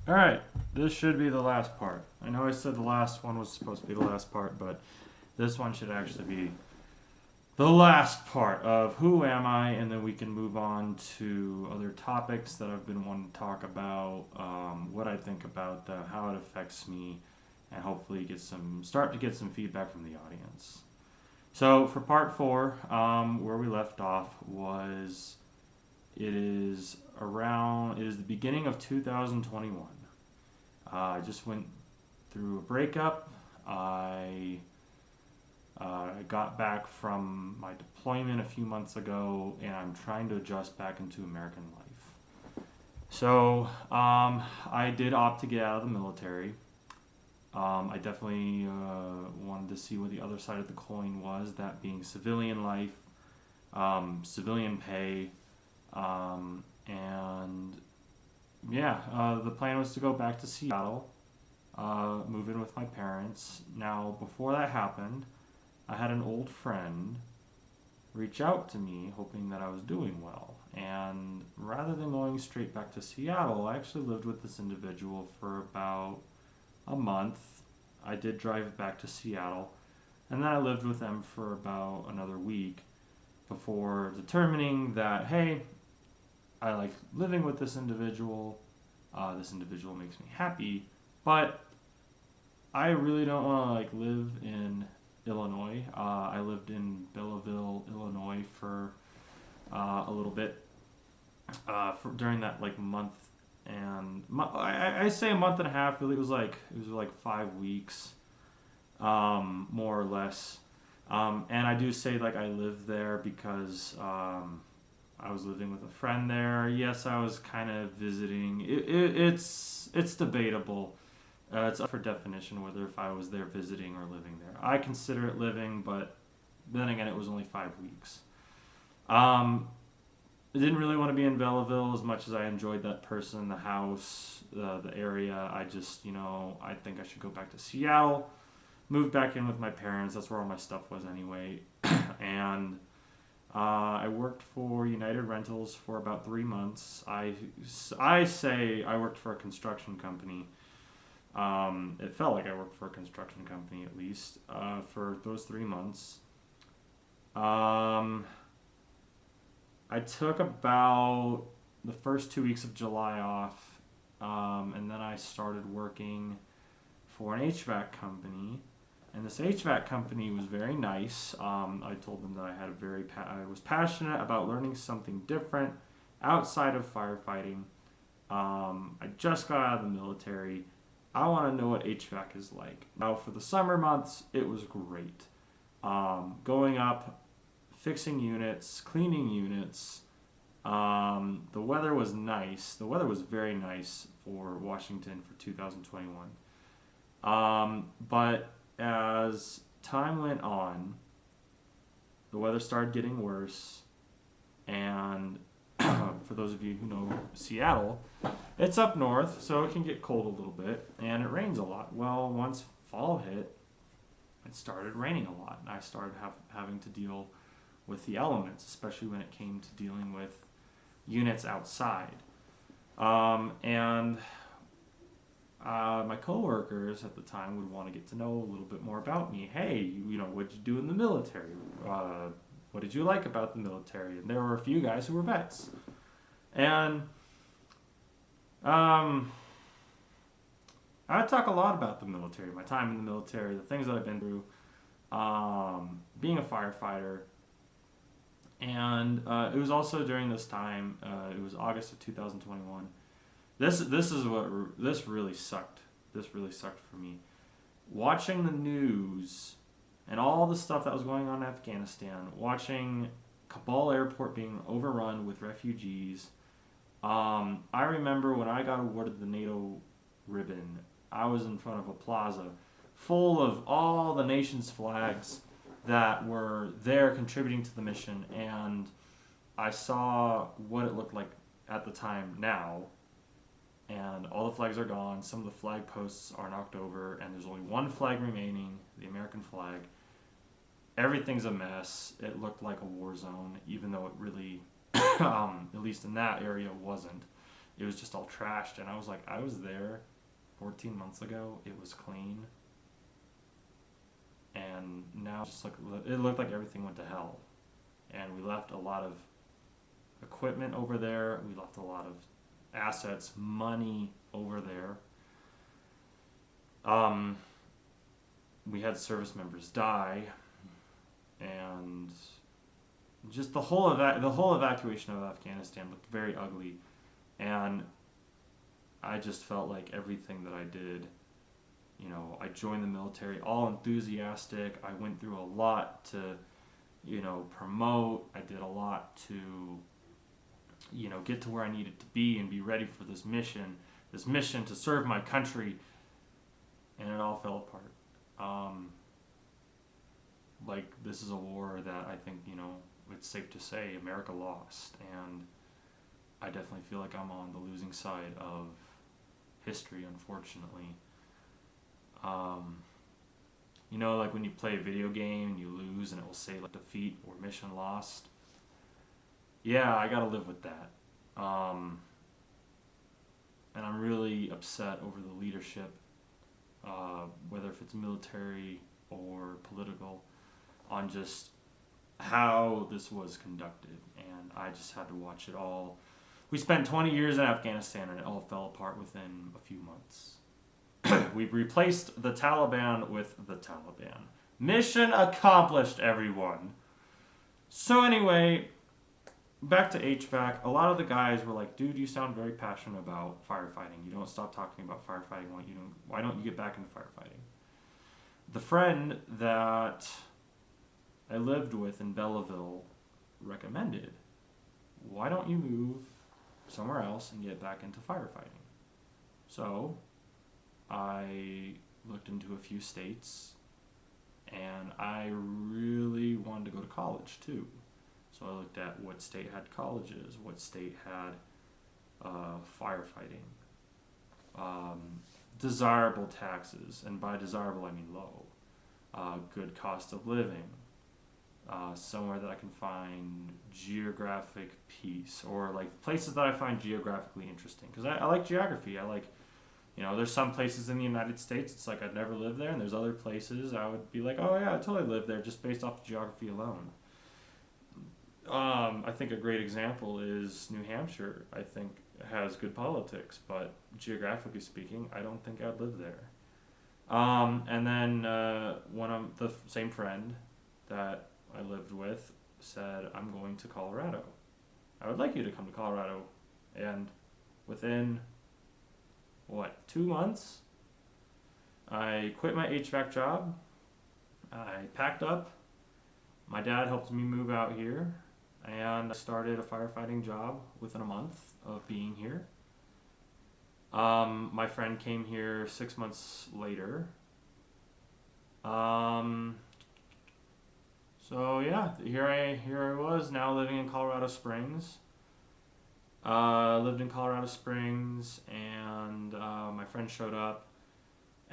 All right, this should be the last part. I know I said the last one was supposed to be the last part, but this one should actually be the last part of who am I, and then we can move on to other topics that I've been wanting to talk about, what I think about that, how it affects me, and hopefully start to get some feedback from the audience. So for part four, where we left off was it is the beginning of 2021. I just went through a breakup. I got back from my deployment a few months ago, and I'm trying to adjust back into American life. So I did opt to get out of the military. I definitely wanted to see what the other side of the coin was, that being civilian life, civilian pay, and yeah, the plan was to go back to Seattle, move in with my parents. Now, before that happened, I had an old friend reach out to me hoping that I was doing well. And rather than going straight back to Seattle, I actually lived with this individual for about a month. I did drive back to Seattle, and then I lived with them for about another week before determining that, hey, I like living with this individual. This individual makes me happy, but I really don't want to live in Illinois. I lived in Belleville, Illinois for a little bit during that month, and I say a month and a half. Really, it was like 5 weeks, more or less. And I do say I lived there because I was living with a friend there. Yes, I was kind of visiting. It's debatable. It's up for definition whether if I was there visiting or living there. I consider it living, but then again, it was only 5 weeks. I didn't really want to be in Belleville as much as I enjoyed that person, the house, the area. I just, I think I should go back to Seattle, move back in with my parents. That's where all my stuff was anyway. And I worked for United Rentals for about 3 months. I say I worked for a construction company. It felt like I worked for a construction company at least for those 3 months. I took about the first 2 weeks of July off, and then I started working for an HVAC company. And this HVAC company was very nice. I told them that I was passionate about learning something different outside of firefighting. I just got out of the military. I want to know what HVAC is like. Now, for the summer months, it was great. Going up, fixing units, cleaning units. The weather was nice. The weather was very nice for Washington for 2021. But as time went on, the weather started getting worse. And for those of you who know Seattle, it's up north, so it can get cold a little bit, and it rains a lot. Well, once fall hit, it started raining a lot, and I started having to deal with the elements, especially when it came to dealing with units outside. And my coworkers at the time would want to get to know a little bit more about me. Hey, what'd you do in the military? What did you like about the military? And there were a few guys who were vets. And I talk a lot about the military, my time in the military, the things that I've been through, being a firefighter. And it was also during this time, it was August of 2021. This really sucked. This really sucked for me. Watching the news and all the stuff that was going on in Afghanistan, watching Kabul airport being overrun with refugees. I remember when I got awarded the NATO ribbon, I was in front of a plaza full of all the nation's flags that were there contributing to the mission, and I saw what it looked like at the time now, and all the flags are gone. Some of the flag posts are knocked over, and there's only one flag remaining, the American flag. Everything's a mess. It looked like a war zone, even though it really, at least in that area, wasn't. it was just all trashed. And I was like, I was there 14 months ago. It was clean. And now it looked like everything went to hell. And we left a lot of equipment over there. We left a lot of assets, money over there. We had service members die, and just the whole evacuation of Afghanistan looked very ugly, and I just felt like everything that I did, I joined the military all enthusiastic. I went through a lot to, promote. I did a lot to, get to where I needed to be and be ready for this mission to serve my country, and it all fell apart. This is a war that I think, it's safe to say America lost, and I definitely feel like I'm on the losing side of history, unfortunately. Like when you play a video game and you lose and it will say like defeat or mission lost. Yeah, I gotta live with that. And I'm really upset over the leadership, whether if it's military or political, on just how this was conducted. And I just had to watch it all. We spent 20 years in Afghanistan and it all fell apart within a few months. We replaced the Taliban with the Taliban. Mission accomplished, everyone. So anyway, back to HVAC. A lot of the guys were like, dude, you sound very passionate about firefighting. You don't stop talking about firefighting. Why don't you get back into firefighting? The friend that I lived with in Belleville recommended, why don't you move somewhere else and get back into firefighting? So I looked into a few states, and I really wanted to go to college too. So I looked at what state had colleges, what state had firefighting, desirable taxes, and by desirable I mean low, good cost of living, somewhere that I can find geographic peace, or like places that I find geographically interesting, because I like geography. I like, there's some places in the United States it's like I'd never live there, and there's other places I would be like, oh yeah, I totally live there just based off geography alone. I think a great example is New Hampshire. I think has good politics, but geographically speaking, I don't think I'd live there. And then the same friend that I lived with said, I'm going to Colorado. I would like you to come to Colorado. And within, 2 months, I quit my HVAC job. I packed up. My dad helped me move out here. And I started a firefighting job within a month of being here. My friend came here 6 months later. So yeah, here I was now living in Colorado Springs. Lived in Colorado Springs, and my friend showed up.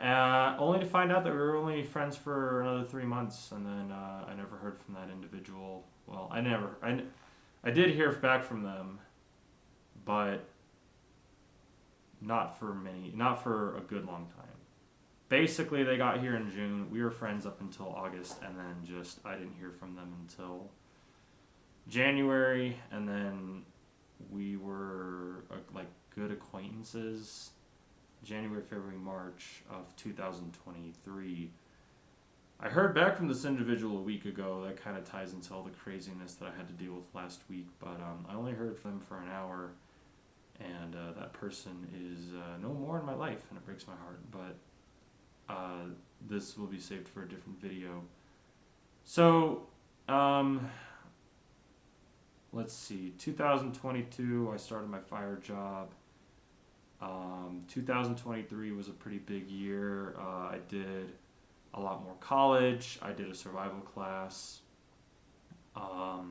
Only to find out that we were only friends for another 3 months, and then I never heard from that individual. Well, I did hear back from them, but not for a good long time. Basically, they got here in June. We were friends up until August, and then I didn't hear from them until January, and then we were like good acquaintances. January, February, March of 2023. I heard back from this individual a week ago. That kind of ties into all the craziness that I had to deal with last week, but I only heard from them for an hour, and that person is no more in my life, and it breaks my heart, but this will be saved for a different video. So, let's see, 2022, I started my fire job. 2023 was a pretty big year. I did a lot more college. I did a survival class. What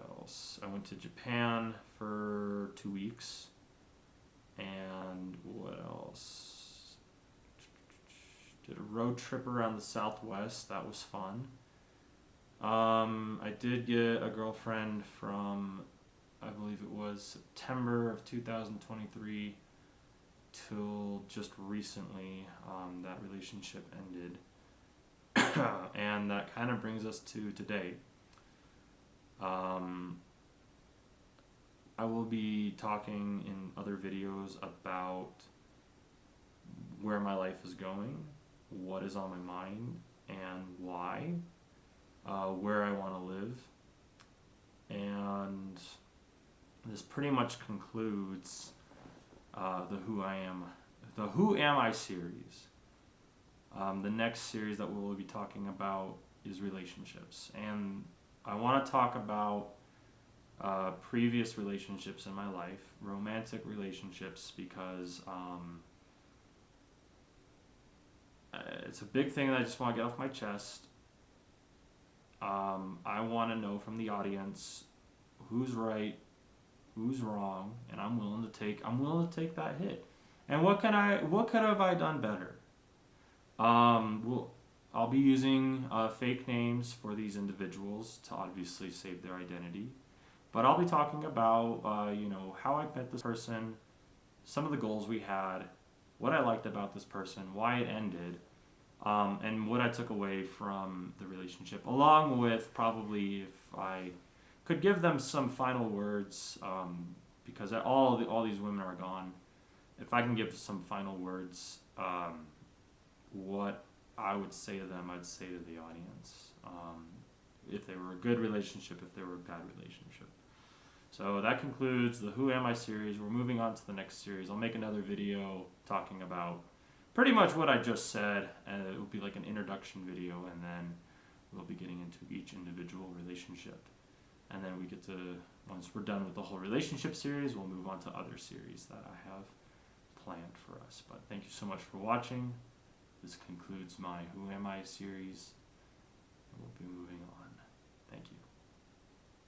else? I went to Japan for 2 weeks. And what else? Did a road trip around the Southwest. That was fun. I did get a girlfriend from I believe it was September of 2023 till just recently, that relationship ended. And that kind of brings us to today. Um, I will be talking in other videos about where my life is going, what is on my mind, and why, where I want to live. And this pretty much concludes the Who Am I series. The next series that we will be talking about is relationships, and I want to talk about previous relationships in my life, romantic relationships, because it's a big thing that I just want to get off my chest. I want to know from the audience who's right, who's wrong, and I'm willing to take that hit. And what could have I done better? I'll be using fake names for these individuals to obviously save their identity. But I'll be talking about, how I met this person, some of the goals we had, what I liked about this person, why it ended, and what I took away from the relationship, along with probably if I could give them some final words, because all these women are gone. If I can give some final words, what I would say to them, I'd say to the audience. If they were a good relationship, if they were a bad relationship. So that concludes the Who Am I series. We're moving on to the next series. I'll make another video talking about pretty much what I just said, and it will be like an introduction video, and then we'll be getting into each individual relationship. And then once we're done with the whole relationship series, we'll move on to other series that I have planned for us. But thank you so much for watching. This concludes my Who Am I series. We'll be